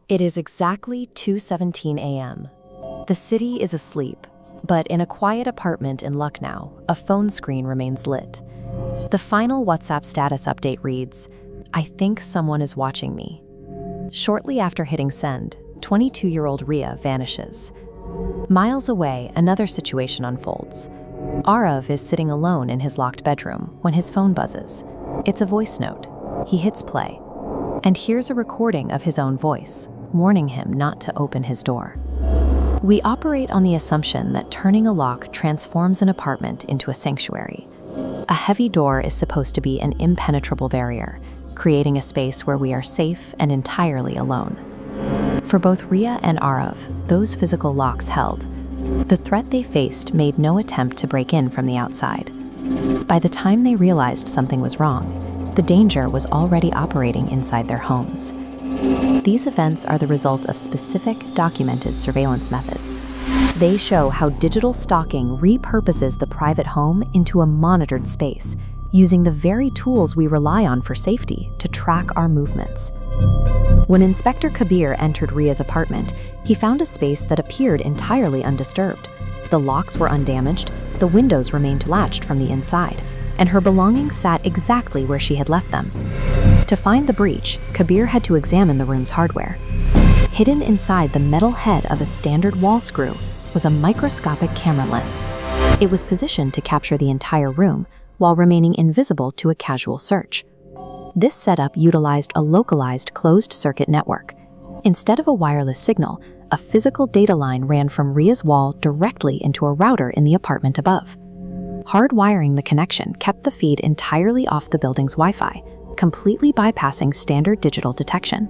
It is exactly 2:17 a.m. The city is asleep, but in a quiet apartment in Lucknow, a phone screen remains lit. The final WhatsApp status update reads, "I think someone is watching me." Shortly after hitting send, 22-year-old Ria vanishes. Miles away, another situation unfolds. Aarav is sitting alone in his locked bedroom when his phone buzzes. It's a voice note. He hits play and hears a recording of his own voice, warning him not to open his door. We operate on the assumption that turning a lock transforms an apartment into a sanctuary. A heavy door is supposed to be an impenetrable barrier, creating a space where we are safe and entirely alone. For both Ria and Aarav, those physical locks held. The threat they faced made no attempt to break in from the outside. By the time they realized something was wrong, the danger was already operating inside their homes. These events are the result of specific, documented surveillance methods. They show how digital stalking repurposes the private home into a monitored space, using the very tools we rely on for safety to track our movements. When Inspector Kabir entered Ria's apartment, he found a space that appeared entirely undisturbed. The locks were undamaged, the windows remained latched from the inside, and her belongings sat exactly where she had left them. To find the breach, Kabir had to examine the room's hardware. Hidden inside the metal head of a standard wall screw was a microscopic camera lens. It was positioned to capture the entire room while remaining invisible to a casual search. This setup utilized a localized closed-circuit network. Instead of a wireless signal, a physical data line ran from Ria's wall directly into a router in the apartment above. Hardwiring the connection kept the feed entirely off the building's Wi-Fi, completely bypassing standard digital detection.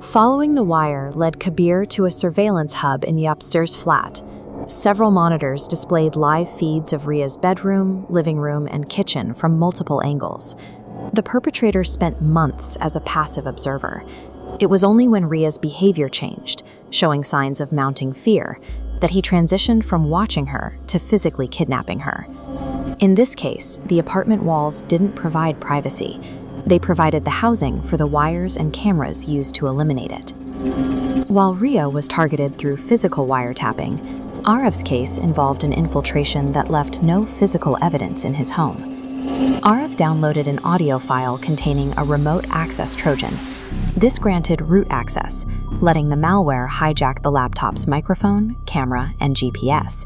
Following the wire led Kabir to a surveillance hub in the upstairs flat. Several monitors displayed live feeds of Ria's bedroom, living room, and kitchen from multiple angles. The perpetrator spent months as a passive observer. It was only when Ria's behavior changed, showing signs of mounting fear, that he transitioned from watching her to physically kidnapping her. In this case, the apartment walls didn't provide privacy. They provided the housing for the wires and cameras used to eliminate it. While Ria was targeted through physical wiretapping, Aarav's case involved an infiltration that left no physical evidence in his home. Aarav downloaded an audio file containing a remote access Trojan. This granted root access, letting the malware hijack the laptop's microphone, camera, and GPS.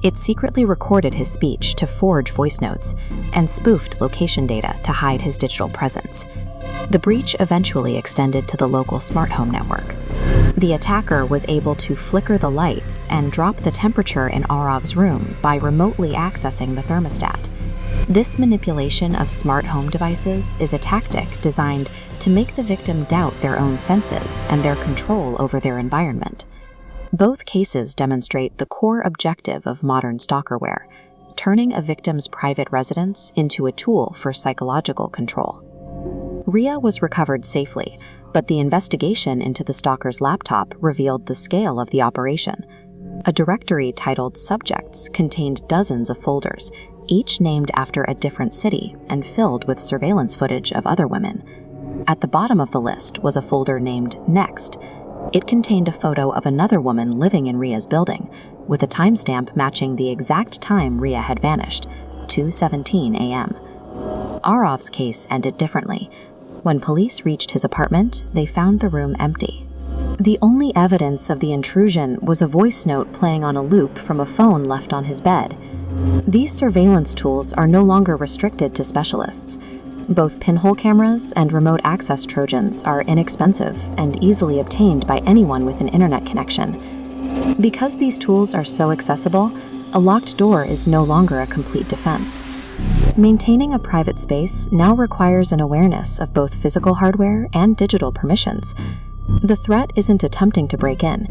It secretly recorded his speech to forge voice notes and spoofed location data to hide his digital presence. The breach eventually extended to the local smart home network. The attacker was able to flicker the lights and drop the temperature in Aarav's room by remotely accessing the thermostat. This manipulation of smart home devices is a tactic designed to make the victim doubt their own senses and their control over their environment. Both cases demonstrate the core objective of modern stalkerware, turning a victim's private residence into a tool for psychological control. Ria was recovered safely, but the investigation into the stalker's laptop revealed the scale of the operation. A directory titled Subjects contained dozens of folders, each named after a different city and filled with surveillance footage of other women. At the bottom of the list was a folder named Next. It contained a photo of another woman living in Ria's building, with a timestamp matching the exact time Ria had vanished, 2:17 a.m. Aarav's case ended differently. When police reached his apartment, they found the room empty. The only evidence of the intrusion was a voice note playing on a loop from a phone left on his bed. These surveillance tools are no longer restricted to specialists. Both pinhole cameras and remote access Trojans are inexpensive and easily obtained by anyone with an internet connection. Because these tools are so accessible, a locked door is no longer a complete defense. Maintaining a private space now requires an awareness of both physical hardware and digital permissions. The threat isn't attempting to break in,